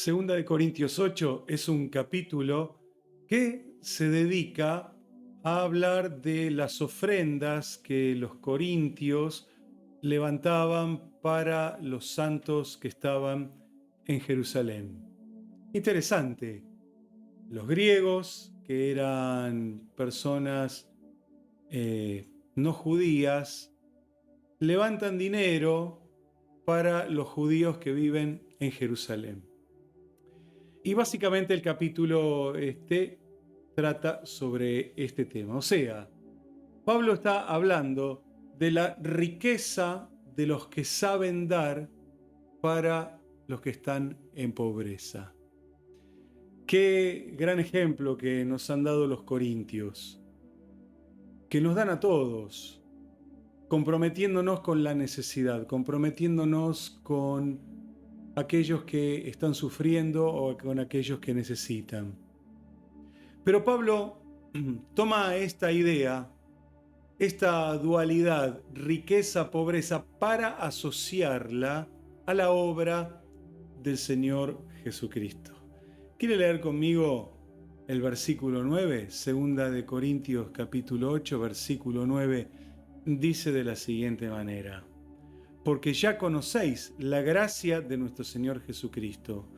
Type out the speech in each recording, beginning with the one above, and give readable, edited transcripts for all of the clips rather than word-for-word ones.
Segunda de Corintios 8 es un capítulo que se dedica a hablar de las ofrendas que los corintios levantaban para los santos que estaban en Jerusalén. Interesante, los griegos, que eran personas no judías, levantan dinero para los judíos que viven en Jerusalén. Y básicamente el capítulo trata sobre este tema. O sea, Pablo está hablando de la riqueza de los que saben dar para los que están en pobreza. Qué gran ejemplo que nos han dado los corintios, que nos dan a todos, comprometiéndonos con la necesidad, comprometiéndonos con aquellos que están sufriendo o con aquellos que necesitan. Pero Pablo toma esta idea, esta dualidad, riqueza-pobreza, para asociarla a la obra del Señor Jesucristo. ¿Quiere leer conmigo el versículo 9? Segunda de Corintios capítulo 8, versículo 9, dice de la siguiente manera: porque ya conocéis la gracia de nuestro Señor Jesucristo,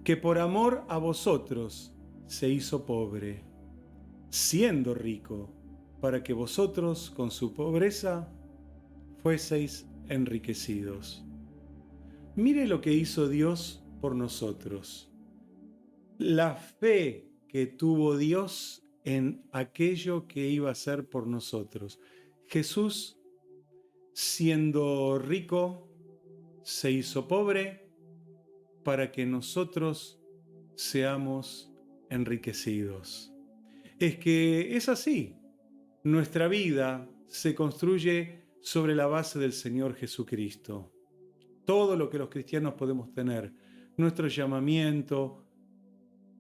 que por amor a vosotros se hizo pobre, siendo rico, para que vosotros con su pobreza fueseis enriquecidos. Mire lo que hizo Dios por nosotros. La fe que tuvo Dios en aquello que iba a hacer por nosotros. Jesús, siendo rico, se hizo pobre para que nosotros seamos enriquecidos. Es que es así. Nuestra vida se construye sobre la base del Señor Jesucristo. Todo lo que los cristianos podemos tener, nuestro llamamiento,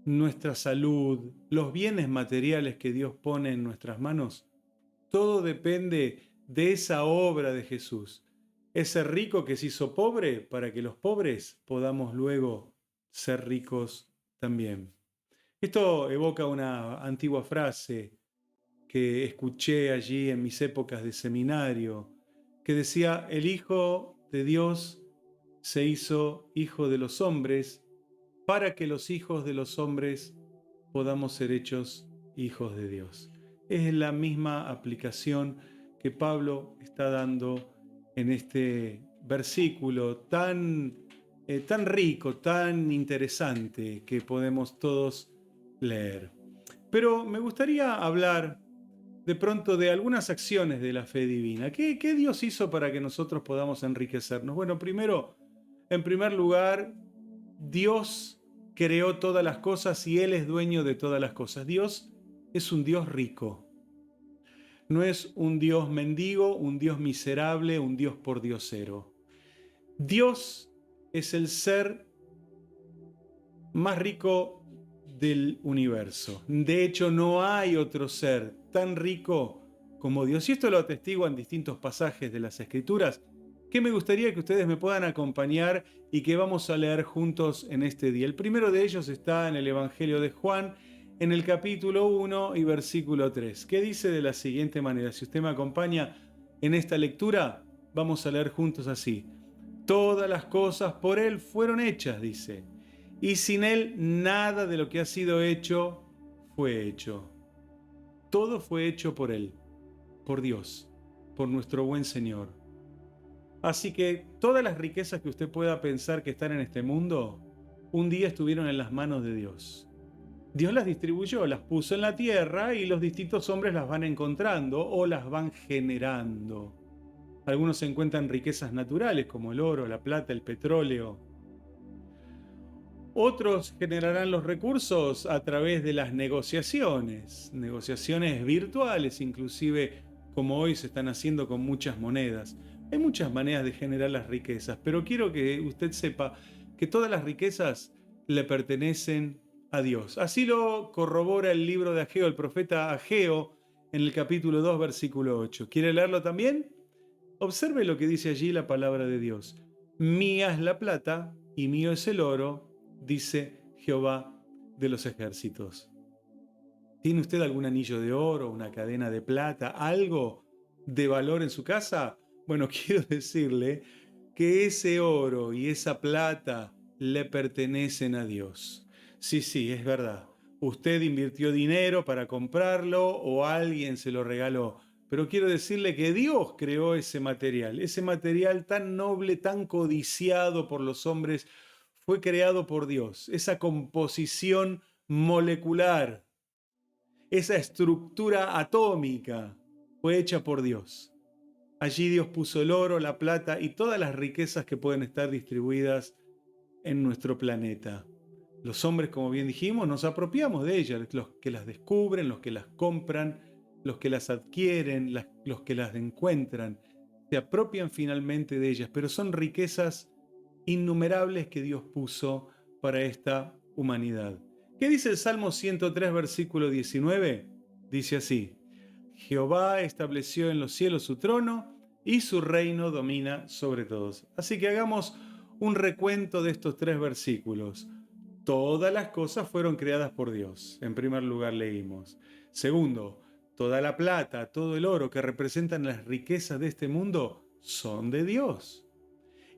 nuestra salud, los bienes materiales que Dios pone en nuestras manos, todo depende de esa obra de Jesús. Ese rico que se hizo pobre para que los pobres podamos luego ser ricos también. Esto evoca una antigua frase que escuché allí en mis épocas de seminario, que decía: el Hijo de Dios se hizo hijo de los hombres para que los hijos de los hombres podamos ser hechos hijos de Dios. Es la misma aplicación que Pablo está dando en este versículo tan rico, tan interesante, que podemos todos leer. Pero me gustaría hablar de pronto de algunas acciones de la fe divina. ¿Qué Dios hizo para que nosotros podamos enriquecernos? Bueno, primero, en primer lugar, Dios creó todas las cosas y Él es dueño de todas las cosas. Dios es un Dios rico. No es un Dios mendigo, un Dios miserable, un Dios pordiosero. Dios es el ser más rico del universo. De hecho, no hay otro ser tan rico como Dios. Y esto lo atestiguan distintos pasajes de las Escrituras, que me gustaría que ustedes me puedan acompañar y que vamos a leer juntos en este día. El primero de ellos está en el Evangelio de Juan, en el capítulo 1 y versículo 3, que dice de la siguiente manera. Si usted me acompaña en esta lectura, vamos a leer juntos así: todas las cosas por Él fueron hechas, dice, y sin Él nada de lo que ha sido hecho fue hecho. Todo fue hecho por Él, por Dios, por nuestro buen Señor. Así que todas las riquezas que usted pueda pensar que están en este mundo, un día estuvieron en las manos de Dios. Dios las distribuyó, las puso en la tierra y los distintos hombres las van encontrando o las van generando. Algunos encuentran riquezas naturales como el oro, la plata, el petróleo. Otros generarán los recursos a través de las negociaciones virtuales, inclusive como hoy se están haciendo con muchas monedas. Hay muchas maneras de generar las riquezas, pero quiero que usted sepa que todas las riquezas le pertenecen a Dios. Así lo corrobora el libro de Ageo, el profeta Ageo, en el capítulo 2, versículo 8. ¿Quiere leerlo también? Observe lo que dice allí la palabra de Dios. Mía es la plata y mío es el oro, dice Jehová de los ejércitos. ¿Tiene usted algún anillo de oro, una cadena de plata, algo de valor en su casa? Bueno, quiero decirle que ese oro y esa plata le pertenecen a Dios. Sí, sí, es verdad. Usted invirtió dinero para comprarlo o alguien se lo regaló. Pero quiero decirle que Dios creó ese material tan noble, tan codiciado por los hombres, fue creado por Dios. Esa composición molecular, esa estructura atómica fue hecha por Dios. Allí Dios puso el oro, la plata y todas las riquezas que pueden estar distribuidas en nuestro planeta. Los hombres, como bien dijimos, nos apropiamos de ellas, los que las descubren, los que las compran, los que las adquieren, los que las encuentran, se apropian finalmente de ellas, pero son riquezas innumerables que Dios puso para esta humanidad. ¿Qué dice el Salmo 103, versículo 19? Dice así: Jehová estableció en los cielos su trono y su reino domina sobre todos. Así que hagamos un recuento de estos 3 versículos. Todas las cosas fueron creadas por Dios. En primer lugar leímos. Segundo, toda la plata, todo el oro que representan las riquezas de este mundo son de Dios.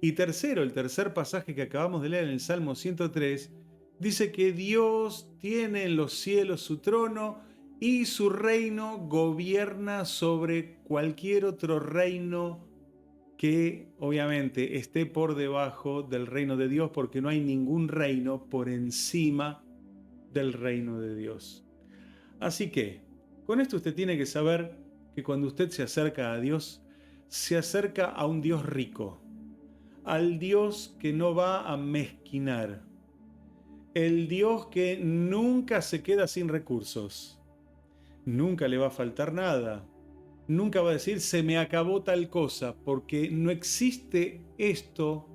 Y tercero, el tercer pasaje que acabamos de leer en el Salmo 103, dice que Dios tiene en los cielos su trono y su reino gobierna sobre cualquier otro reino que obviamente esté por debajo del reino de Dios, porque no hay ningún reino por encima del reino de Dios. Así que, con esto usted tiene que saber que cuando usted se acerca a Dios, se acerca a un Dios rico, al Dios que no va a mezquinar, el Dios que nunca se queda sin recursos, nunca le va a faltar nada, nunca va a decir se me acabó tal cosa, porque no existe esto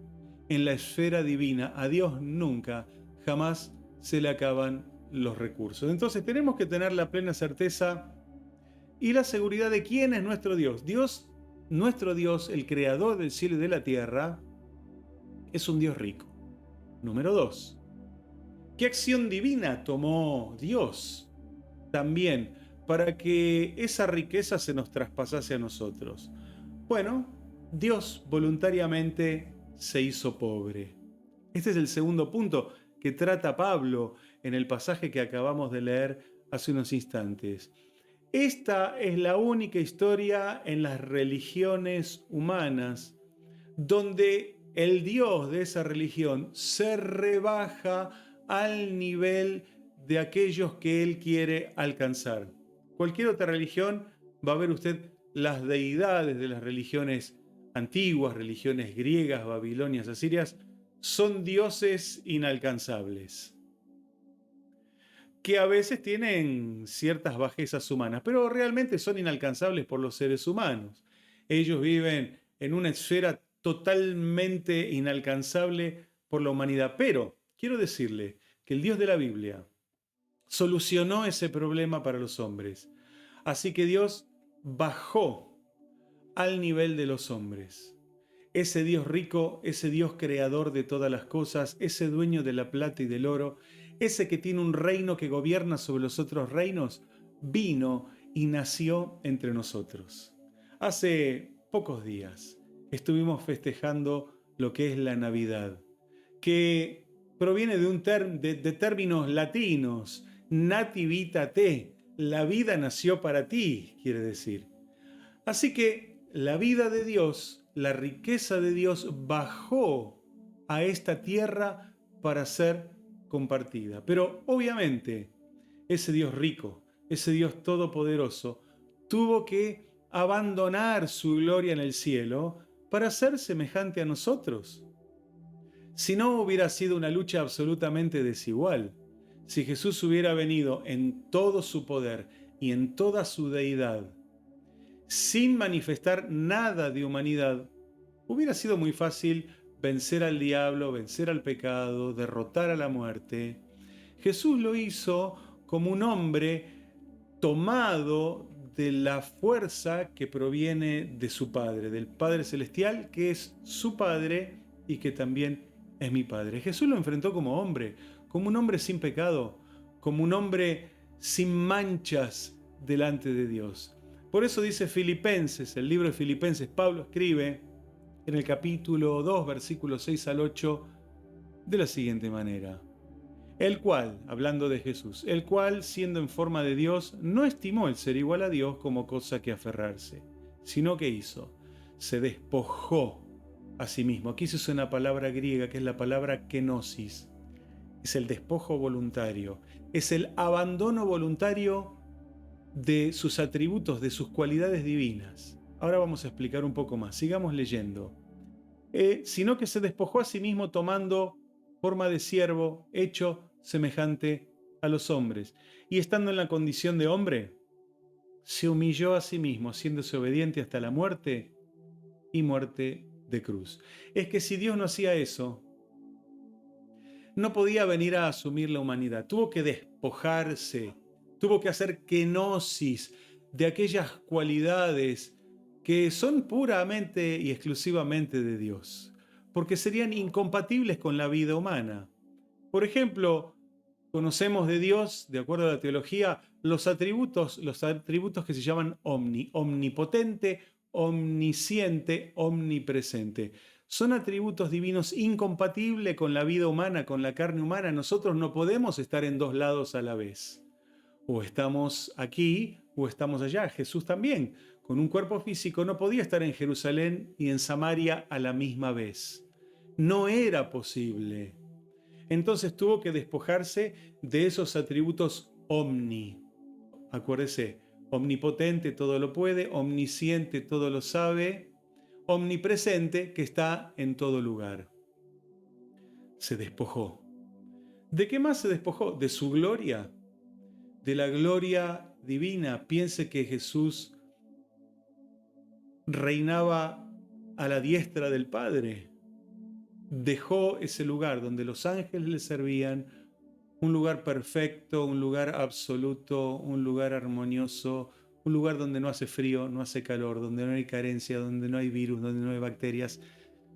en la esfera divina. A Dios nunca, jamás se le acaban los recursos. Entonces tenemos que tener la plena certeza y la seguridad de quién es nuestro Dios. Dios, nuestro Dios, el creador del cielo y de la tierra, es un Dios rico. Número 2. ¿Qué acción divina tomó Dios también para que esa riqueza se nos traspasase a nosotros? Bueno, Dios voluntariamente se hizo pobre. Este es el segundo punto que trata Pablo en el pasaje que acabamos de leer hace unos instantes. Esta es la única historia en las religiones humanas donde el Dios de esa religión se rebaja al nivel de aquellos que él quiere alcanzar. Cualquier otra religión va a ver usted las deidades de las religiones antiguas, religiones griegas, babilonias, asirias, son dioses inalcanzables, que a veces tienen ciertas bajezas humanas, pero realmente son inalcanzables por los seres humanos. Ellos viven en una esfera totalmente inalcanzable por la humanidad. Pero quiero decirle que el Dios de la Biblia solucionó ese problema para los hombres. Así que Dios bajó al nivel de los hombres. Ese Dios rico, ese Dios creador de todas las cosas, ese dueño de la plata y del oro, ese que tiene un reino que gobierna sobre los otros reinos, vino y nació entre nosotros. Hace pocos días estuvimos festejando lo que es la Navidad, que proviene de términos latinos, nativita te, la vida nació para ti, quiere decir. Así que la vida de Dios, la riqueza de Dios bajó a esta tierra para ser compartida. Pero obviamente ese Dios rico, ese Dios todopoderoso, tuvo que abandonar su gloria en el cielo para ser semejante a nosotros. Si no, hubiera sido una lucha absolutamente desigual. Si Jesús hubiera venido en todo su poder y en toda su deidad, sin manifestar nada de humanidad, hubiera sido muy fácil vencer al diablo, vencer al pecado, derrotar a la muerte. Jesús lo hizo como un hombre tomado de la fuerza que proviene de su Padre, del Padre Celestial, que es su Padre y que también es mi Padre. Jesús lo enfrentó como hombre, como un hombre sin pecado, como un hombre sin manchas delante de Dios. Por eso dice Filipenses, el libro de Filipenses, Pablo escribe en el capítulo 2, versículos 6 al 8, de la siguiente manera. El cual, hablando de Jesús, el cual, siendo en forma de Dios, no estimó el ser igual a Dios como cosa que aferrarse, sino que hizo, se despojó a sí mismo. Aquí se usa una palabra griega que es la palabra kenosis. Es el despojo voluntario, es el abandono voluntario de sus atributos, de sus cualidades divinas. Ahora vamos a explicar un poco más. Sigamos leyendo. Sino que se despojó a sí mismo tomando forma de siervo, hecho semejante a los hombres. Y estando en la condición de hombre, se humilló a sí mismo, haciéndose obediente hasta la muerte y muerte de cruz. Es que si Dios no hacía eso, no podía venir a asumir la humanidad. Tuvo que despojarse, tuvo que hacer kenosis de aquellas cualidades que son puramente y exclusivamente de Dios, porque serían incompatibles con la vida humana. Por ejemplo, conocemos de Dios, de acuerdo a la teología, los atributos que se llaman omnipotente, omnisciente, omnipresente. Son atributos divinos incompatibles con la vida humana, con la carne humana. Nosotros no podemos estar en dos lados a la vez. O estamos aquí o estamos allá. Jesús también, con un cuerpo físico, no podía estar en Jerusalén y en Samaria a la misma vez. No era posible. Entonces tuvo que despojarse de esos atributos omni. Acuérdese, omnipotente, todo lo puede, omnisciente, todo lo sabe, omnipresente, que está en todo lugar. Se despojó. ¿De qué más se despojó? De su gloria, de la gloria divina. Piense que Jesús reinaba a la diestra del Padre. Dejó ese lugar donde los ángeles le servían, un lugar perfecto, un lugar absoluto, un lugar armonioso, un lugar donde no hace frío, no hace calor, donde no hay carencia, donde no hay virus, donde no hay bacterias,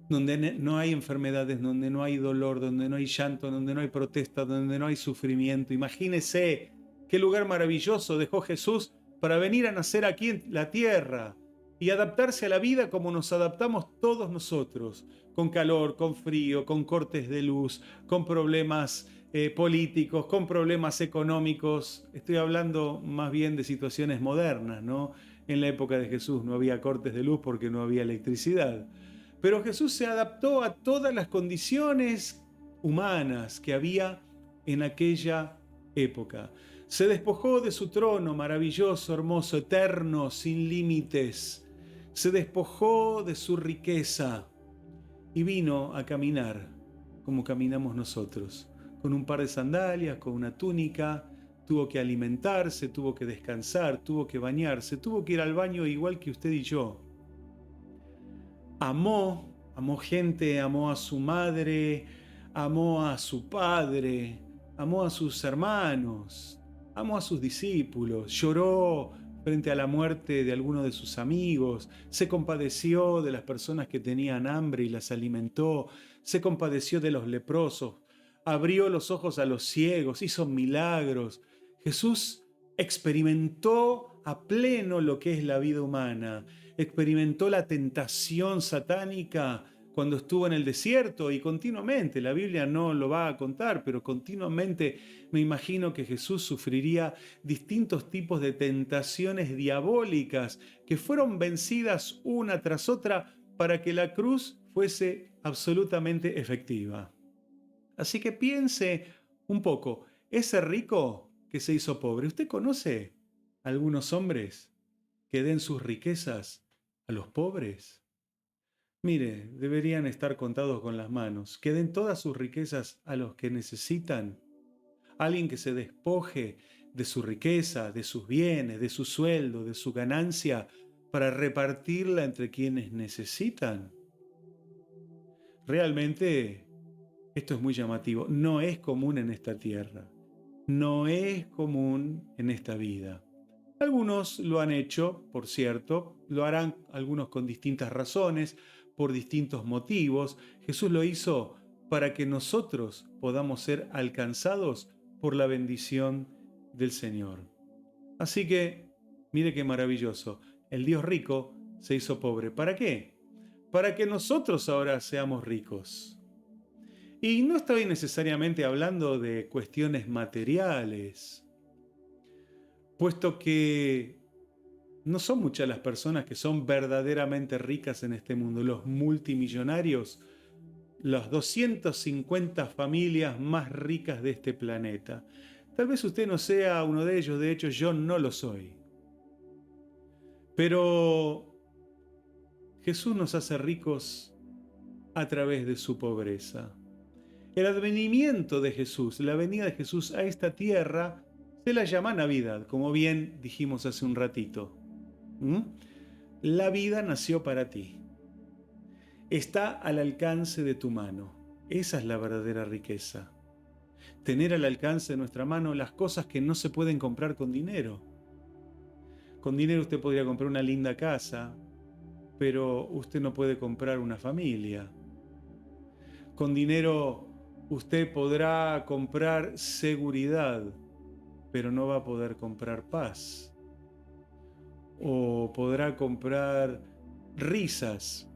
donde no hay enfermedades, donde no hay dolor, donde no hay llanto, donde no hay protesta, donde no hay sufrimiento. Imagínese qué lugar maravilloso dejó Jesús para venir a nacer aquí en la tierra y adaptarse a la vida como nos adaptamos todos nosotros, con calor, con frío, con cortes de luz, con problemas políticos, con problemas económicos. Estoy hablando más bien de situaciones modernas, ¿no? En la época de Jesús no había cortes de luz porque no había electricidad. Pero Jesús se adaptó a todas las condiciones humanas que había en aquella época. Se despojó de su trono maravilloso, hermoso, eterno, sin límites. Se despojó de su riqueza y vino a caminar como caminamos nosotros, con un par de sandalias, con una túnica. Tuvo que alimentarse, tuvo que descansar, tuvo que bañarse, tuvo que ir al baño igual que usted y yo. Amó gente, amó a su madre, amó a su padre, amó a sus hermanos, amó a sus discípulos, lloró frente a la muerte de alguno de sus amigos, se compadeció de las personas que tenían hambre y las alimentó, se compadeció de los leprosos, abrió los ojos a los ciegos, hizo milagros. Jesús experimentó a pleno lo que es la vida humana, experimentó la tentación satánica cuando estuvo en el desierto y continuamente, la Biblia no lo va a contar, pero continuamente me imagino que Jesús sufriría distintos tipos de tentaciones diabólicas que fueron vencidas una tras otra para que la cruz fuese absolutamente efectiva. Así que piense un poco, ese rico que se hizo pobre, ¿usted conoce algunos hombres que den sus riquezas a los pobres? Mire, deberían estar contados con las manos, que den todas sus riquezas a los que necesitan. Alguien que se despoje de su riqueza, de sus bienes, de su sueldo, de su ganancia, para repartirla entre quienes necesitan. Realmente esto es muy llamativo. No es común en esta tierra. No es común en esta vida. Algunos lo han hecho, por cierto, lo harán algunos con distintas razones, por distintos motivos. Jesús lo hizo para que nosotros podamos ser alcanzados por la bendición del Señor. Así que, mire qué maravilloso, el Dios rico se hizo pobre. ¿Para qué? Para que nosotros ahora seamos ricos. Y no estoy necesariamente hablando de cuestiones materiales, puesto que no son muchas las personas que son verdaderamente ricas en este mundo. Los multimillonarios, las 250 familias más ricas de este planeta. Tal vez usted no sea uno de ellos, de hecho yo no lo soy. Pero Jesús nos hace ricos a través de su pobreza. El advenimiento de Jesús, la venida de Jesús a esta tierra, se la llama Navidad, como bien dijimos hace un ratito. ¿Mm? La vida nació para ti. Está al alcance de tu mano. Esa es la verdadera riqueza. Tener al alcance de nuestra mano las cosas que no se pueden comprar con dinero. Con dinero usted podría comprar una linda casa, pero usted no puede comprar una familia. Con dinero usted podrá comprar seguridad, pero no va a poder comprar paz. O podrá comprar risas,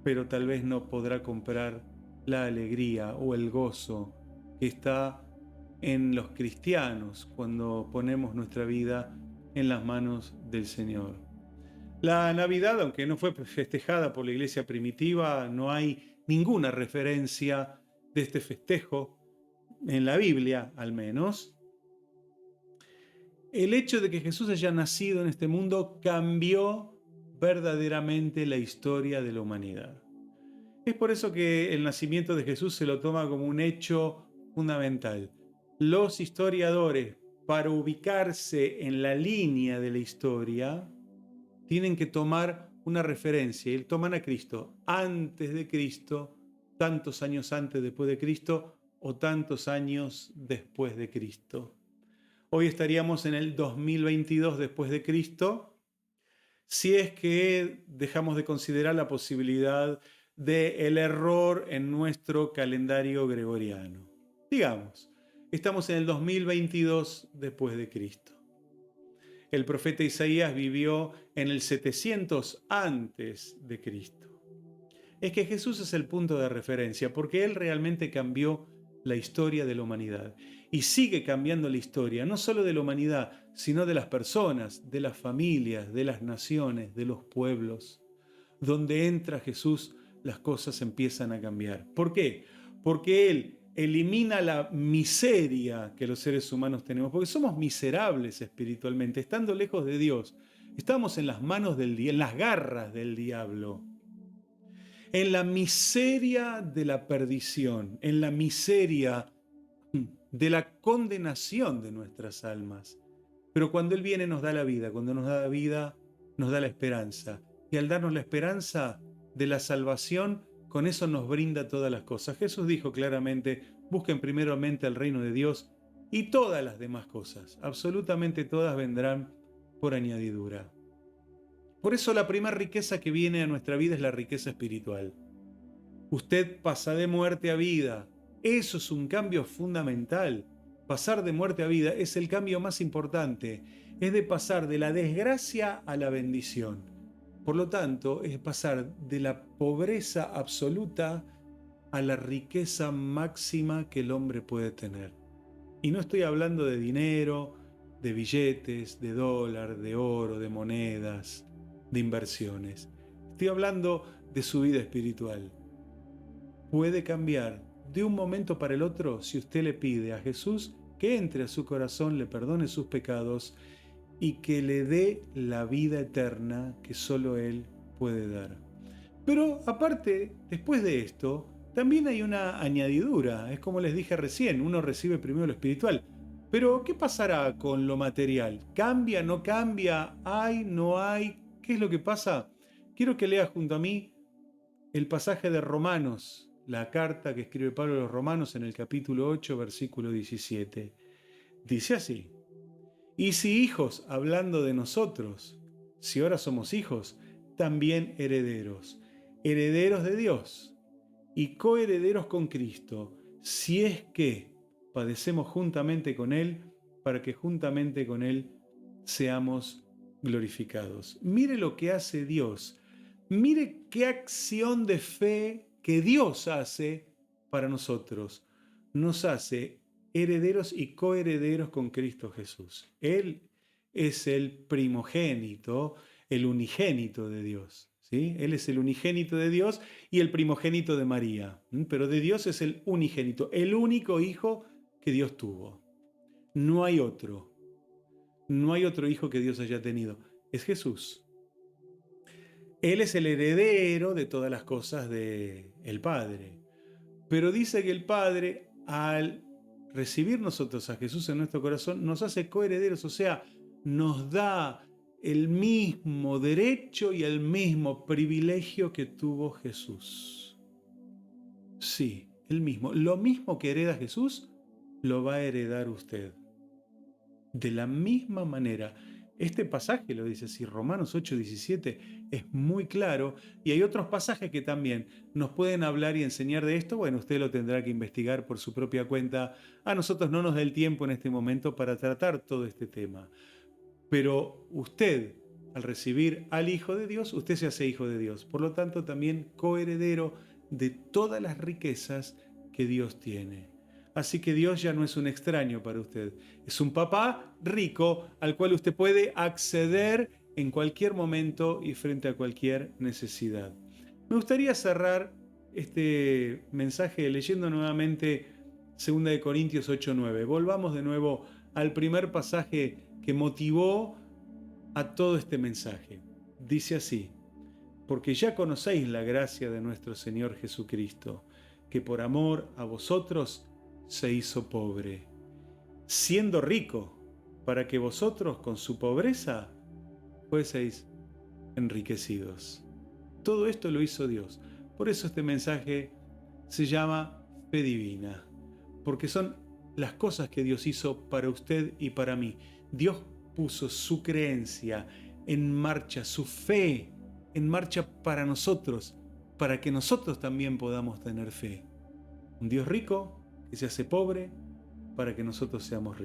pero tal vez no podrá comprar la alegría o el gozo que está en los cristianos cuando ponemos nuestra vida en las manos del Señor. La Navidad, aunque no fue festejada por la iglesia primitiva, no hay ninguna referencia de este festejo en la Biblia, al menos. El hecho de que Jesús haya nacido en este mundo cambió verdaderamente la historia de la humanidad. Es por eso que el nacimiento de Jesús se lo toma como un hecho fundamental. Los historiadores, para ubicarse en la línea de la historia, tienen que tomar una referencia y toman a Cristo antes de Cristo, tantos años antes después de Cristo o tantos años después de Cristo. Hoy estaríamos en el 2022 después de Cristo, si es que dejamos de considerar la posibilidad del error en nuestro calendario gregoriano. Digamos, estamos en el 2022 después de Cristo. El profeta Isaías vivió en el 700 antes de Cristo. Es que Jesús es el punto de referencia porque Él realmente cambió la historia de la humanidad y sigue cambiando la historia, no solo de la humanidad, sino de las personas, de las familias, de las naciones, de los pueblos. Donde entra Jesús, las cosas empiezan a cambiar. ¿Por qué? Porque Él elimina la miseria que los seres humanos tenemos, porque somos miserables espiritualmente, estando lejos de Dios. Estamos en las manos del diablo, en las garras del diablo, en la miseria de la perdición, en la miseria de la condenación de nuestras almas. Pero cuando Él viene nos da la vida, cuando nos da la vida nos da la esperanza. Y al darnos la esperanza de la salvación, con eso nos brinda todas las cosas. Jesús dijo claramente, busquen primeramente el reino de Dios y todas las demás cosas, absolutamente todas vendrán por añadidura. Por eso la primera riqueza que viene a nuestra vida es la riqueza espiritual. Usted pasa de muerte a vida. Eso es un cambio fundamental. Pasar de muerte a vida es el cambio más importante. Es de pasar de la desgracia a la bendición. Por lo tanto, es pasar de la pobreza absoluta a la riqueza máxima que el hombre puede tener. Y no estoy hablando de dinero, de billetes, de dólar, de oro, de monedas, de inversiones. Estoy hablando de su vida espiritual. Puede cambiar de un momento para el otro si usted le pide a Jesús que entre a su corazón, le perdone sus pecados y que le dé la vida eterna que solo Él puede dar. Pero aparte, después de esto, también hay una añadidura. Es como les dije recién, uno recibe primero lo espiritual. Pero, ¿qué pasará con lo material? ¿Cambia, no cambia? ¿Hay, no hay? ¿Qué es lo que pasa? Quiero que lea junto a mí el pasaje de Romanos, la carta que escribe Pablo a los Romanos en el capítulo 8, versículo 17. Dice así: y si hijos, hablando de nosotros, si ahora somos hijos, también herederos, herederos de Dios y coherederos con Cristo, si es que padecemos juntamente con Él, para que juntamente con Él seamos glorificados. Mire lo que hace Dios. Mire qué acción de fe que Dios hace para nosotros. Nos hace herederos y coherederos con Cristo Jesús. Él es el primogénito, el unigénito de Dios. ¿Sí? Él es el unigénito de Dios y el primogénito de María. Pero de Dios es el unigénito, el único hijo que Dios tuvo. No hay otro. No hay otro hijo que Dios haya tenido. Es Jesús. Él es el heredero de todas las cosas del Padre. Pero dice que el Padre, al recibir nosotros a Jesús en nuestro corazón, nos hace coherederos, o sea, nos da el mismo derecho y el mismo privilegio que tuvo Jesús. Sí, el mismo. Lo mismo que hereda Jesús, lo va a heredar usted. De la misma manera. Este pasaje lo dice así, Romanos 8:17, es muy claro, y hay otros pasajes que también nos pueden hablar y enseñar de esto. Bueno, usted lo tendrá que investigar por su propia cuenta. A nosotros no nos da el tiempo en este momento para tratar todo este tema. Pero usted, al recibir al Hijo de Dios, usted se hace hijo de Dios. Por lo tanto, también coheredero de todas las riquezas que Dios tiene. Así que Dios ya no es un extraño para usted. Es un papá rico al cual usted puede acceder en cualquier momento y frente a cualquier necesidad. Me gustaría cerrar este mensaje leyendo nuevamente 2 Corintios 8:9. Volvamos de nuevo al primer pasaje que motivó a todo este mensaje. Dice así: porque ya conocéis la gracia de nuestro Señor Jesucristo, que por amor a vosotros se hizo pobre, siendo rico, para que vosotros con su pobreza fueseis enriquecidos. Todo esto lo hizo Dios. Por eso este mensaje se llama Fe Divina, porque son las cosas que Dios hizo para usted y para mí. Dios puso su creencia en marcha, su fe en marcha para nosotros, para que nosotros también podamos tener fe. Un Dios rico que se hace pobre para que nosotros seamos ricos.